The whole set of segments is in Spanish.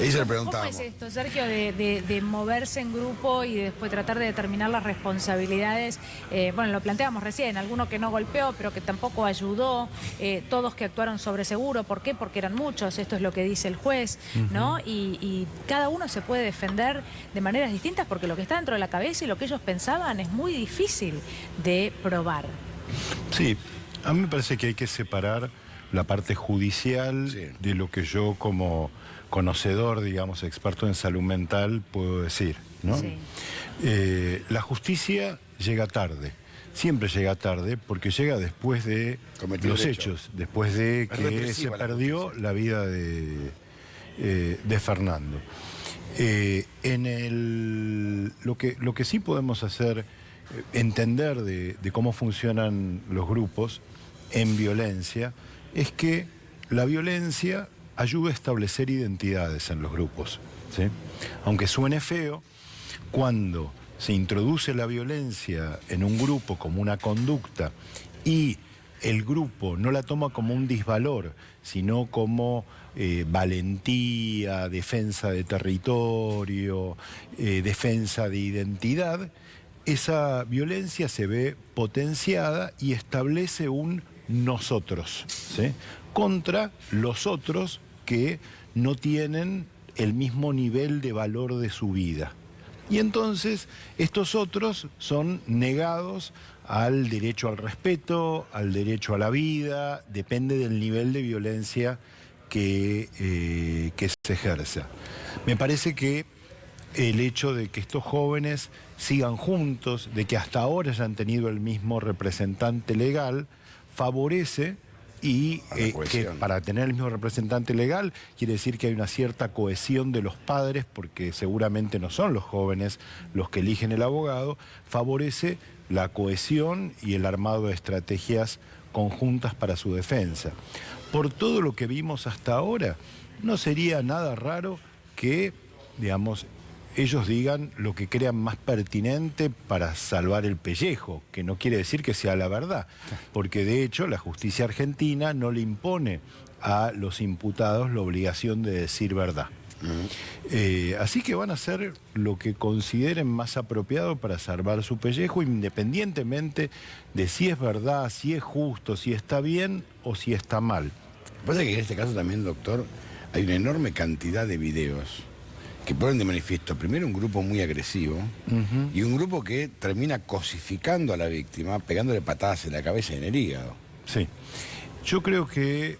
Ahí se le ¿Cómo preguntábamos. es esto, Sergio, de moverse en grupo y después tratar de determinar las responsabilidades? Bueno, lo planteamos recién, alguno que no golpeó, pero que tampoco ayudó, todos que actuaron sobre seguro. ¿Por qué? Porque eran muchos, esto es lo que dice el juez, ¿no? Y cada uno se puede defender de maneras distintas porque lo que está dentro de la cabeza y lo que ellos pensaban es muy difícil de probar. Sí, a mí me parece que hay que separar la parte judicial de lo que yo como conocedor, digamos, experto en salud mental, puedo decir, ¿no? Sí. La justicia llega tarde, siempre llega tarde, porque llega después de los hechos, después de que se perdió la vida de Fernando. Lo que sí podemos hacer, entender de cómo funcionan los grupos en violencia, es que la violencia ayuda a establecer identidades en los grupos, ¿sí? Aunque suene feo, cuando se introduce la violencia en un grupo como una conducta y el grupo no la toma como un disvalor, sino como valentía, defensa de territorio, defensa de identidad, esa violencia se ve potenciada y establece un nosotros, ¿sí? Contra los otros que no tienen el mismo nivel de valor de su vida. Y entonces estos otros son negados al derecho al respeto, al derecho a la vida, depende del nivel de violencia que se ejerza. Me parece que el hecho de que estos jóvenes sigan juntos, de que hasta ahora hayan tenido el mismo representante legal, favorece y que para tener el mismo representante legal quiere decir que hay una cierta cohesión de los padres, porque seguramente no son los jóvenes los que eligen el abogado, favorece la cohesión y el armado de estrategias conjuntas para su defensa. Por todo lo que vimos hasta ahora, no sería nada raro que, digamos, ellos digan lo que crean más pertinente para salvar el pellejo, que no quiere decir que sea la verdad, porque de hecho la justicia argentina no le impone a los imputados la obligación de decir verdad. Así que van a hacer lo que consideren más apropiado para salvar su pellejo, independientemente de si es verdad, si es justo, si está bien o si está mal. Lo que pasa es que en este caso también, doctor, hay una enorme cantidad de videos que ponen de manifiesto, primero, un grupo muy agresivo y un grupo que termina cosificando a la víctima, pegándole patadas en la cabeza y en el hígado. Sí, yo creo que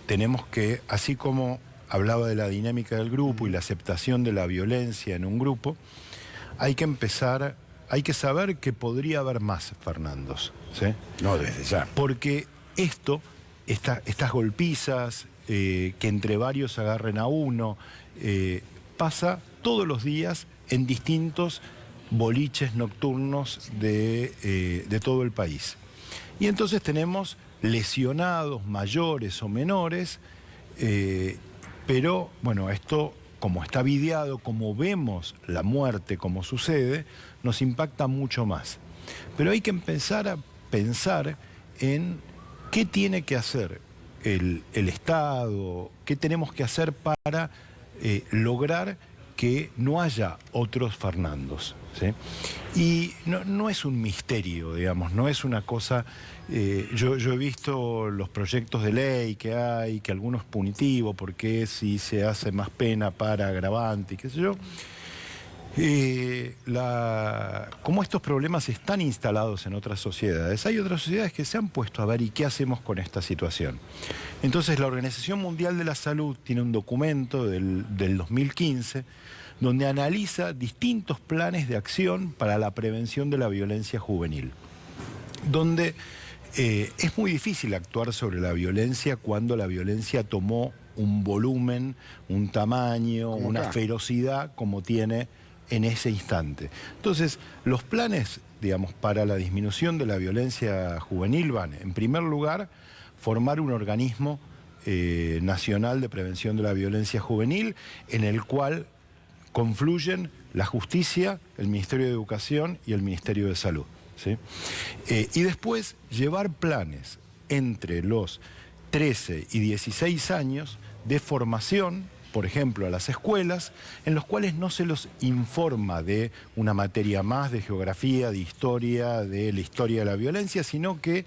tenemos que, así como hablaba de la dinámica del grupo y la aceptación de la violencia en un grupo, hay que saber que podría haber más Fernandos, ¿sí? No, desde ya. Porque estas golpizas, que entre varios agarren a uno, pasa todos los días en distintos boliches nocturnos de todo el país. Y entonces tenemos lesionados mayores o menores, pero bueno, esto, como está videado, como vemos la muerte, como sucede, nos impacta mucho más. Pero hay que empezar a pensar en qué tiene que hacer el Estado, qué tenemos que hacer para lograr que no haya otros Fernandos, ¿sí? Y no es un misterio, digamos, no es una cosa... yo he visto los proyectos de ley que hay, que algunos punitivos, porque si se hace más pena para agravante y qué sé yo. Como estos problemas están instalados en otras sociedades, hay otras sociedades que se han puesto a ver y qué hacemos con esta situación. Entonces la Organización Mundial de la Salud tiene un documento del 2015 donde analiza distintos planes de acción para la prevención de la violencia juvenil, donde es muy difícil actuar sobre la violencia cuando la violencia tomó un volumen, un tamaño, una ferocidad como tiene en ese instante. Entonces, los planes, digamos, para la disminución de la violencia juvenil van, en primer lugar, formar un organismo nacional de prevención de la violencia juvenil, en el cual confluyen la justicia, el Ministerio de Educación y el Ministerio de Salud, ¿sí? Y después llevar planes entre los 13 y 16 años de formación por ejemplo, a las escuelas, en los cuales no se los informa de una materia más de geografía, de historia, de la historia de la violencia, sino que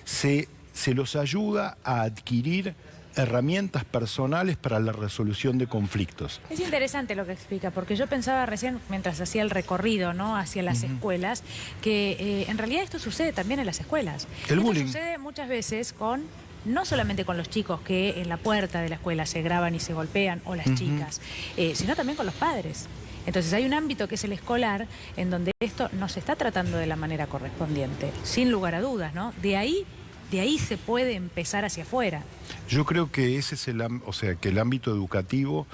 se los ayuda a adquirir herramientas personales para la resolución de conflictos. Es interesante lo que explica, porque yo pensaba recién, mientras hacía el recorrido, ¿no?, hacia las escuelas, que en realidad esto sucede también en las escuelas. El Esto bullying sucede muchas veces no solamente con los chicos que en la puerta de la escuela se graban y se golpean, o las chicas, sino también con los padres. Entonces hay un ámbito que es el escolar, en donde esto no se está tratando de la manera correspondiente, sin lugar a dudas, ¿no? De ahí se puede empezar hacia afuera. Yo creo que ese es que el ámbito educativo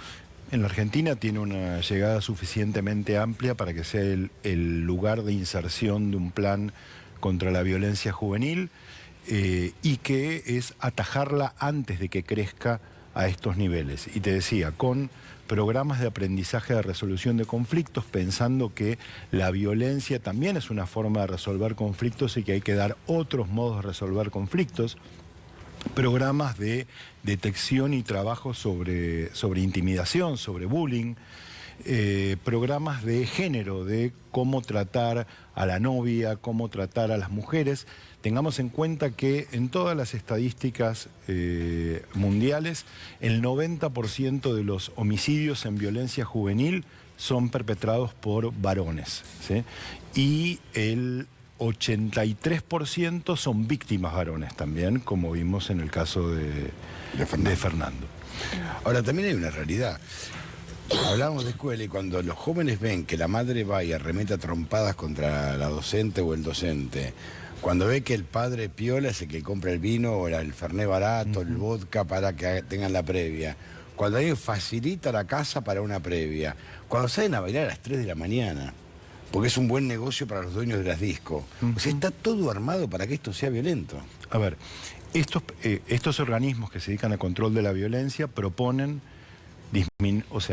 en la Argentina tiene una llegada suficientemente amplia para que sea el lugar de inserción de un plan contra la violencia juvenil y que es atajarla antes de que crezca a estos niveles. Y te decía, con programas de aprendizaje de resolución de conflictos, pensando que la violencia también es una forma de resolver conflictos y que hay que dar otros modos de resolver conflictos, programas de detección y trabajo sobre intimidación, sobre bullying, programas de género, de cómo tratar a la novia, cómo tratar a las mujeres. Tengamos en cuenta que en todas las estadísticas mundiales, el 90% de los homicidios en violencia juvenil son perpetrados por varones, ¿sí? Y el 83% son víctimas varones también, como vimos en el caso de Fernando. Ahora, también hay una realidad. Hablamos de escuela y cuando los jóvenes ven que la madre va y arremete a trompadas contra la docente o el docente, cuando ve que el padre piola es el que compra el vino o el fernet barato, el vodka para que tengan la previa, cuando alguien facilita la casa para una previa, cuando salen a bailar a las 3 de la mañana, porque es un buen negocio para los dueños de las discos. O sea, está todo armado para que esto sea violento. A ver, estos organismos que se dedican al control de la violencia proponen,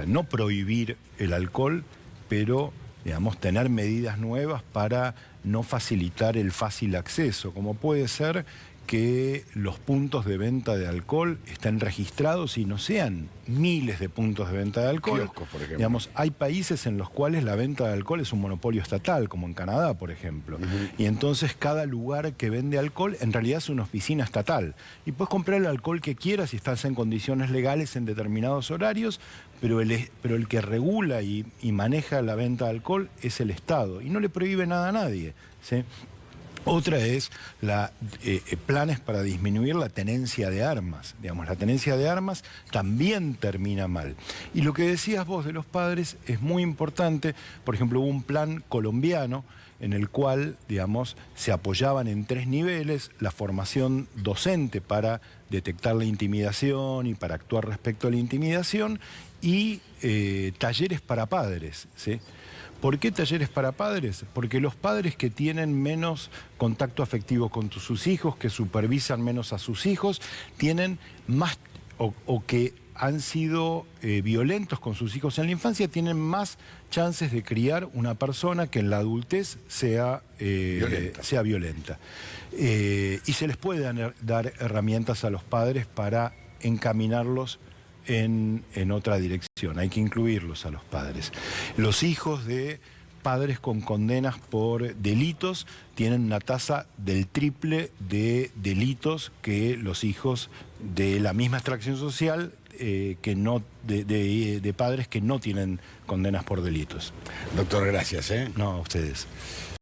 no prohibir el alcohol, pero, digamos, tener medidas nuevas para no facilitar el fácil acceso, como puede ser que los puntos de venta de alcohol estén registrados y no sean miles de puntos de venta de alcohol. Kioscos, por ejemplo. Digamos, hay países en los cuales la venta de alcohol es un monopolio estatal, como en Canadá, por ejemplo. Y entonces cada lugar que vende alcohol en realidad es una oficina estatal. Y puedes comprar el alcohol que quieras si estás en condiciones legales en determinados horarios, pero el que regula y maneja la venta de alcohol es el Estado. Y no le prohíbe nada a nadie, ¿sí? Otra es planes para disminuir la tenencia de armas. Digamos, la tenencia de armas también termina mal. Y lo que decías vos de los padres es muy importante. Por ejemplo, hubo un plan colombiano en el cual, digamos, se apoyaban en 3 niveles: la formación docente para detectar la intimidación y para actuar respecto a la intimidación, y talleres para padres, ¿sí? ¿Por qué talleres para padres? Porque los padres que tienen menos contacto afectivo con sus hijos, que supervisan menos a sus hijos, tienen más, o que han sido violentos con sus hijos en la infancia, tienen más chances de criar una persona que en la adultez sea violenta. Y se les puede dar herramientas a los padres para encaminarlos en otra dirección. Hay que incluirlos a los padres. Los hijos de padres con condenas por delitos tienen una tasa del triple de delitos que los hijos de la misma extracción social, de padres que no tienen condenas por delitos. Doctor, gracias. No, a ustedes.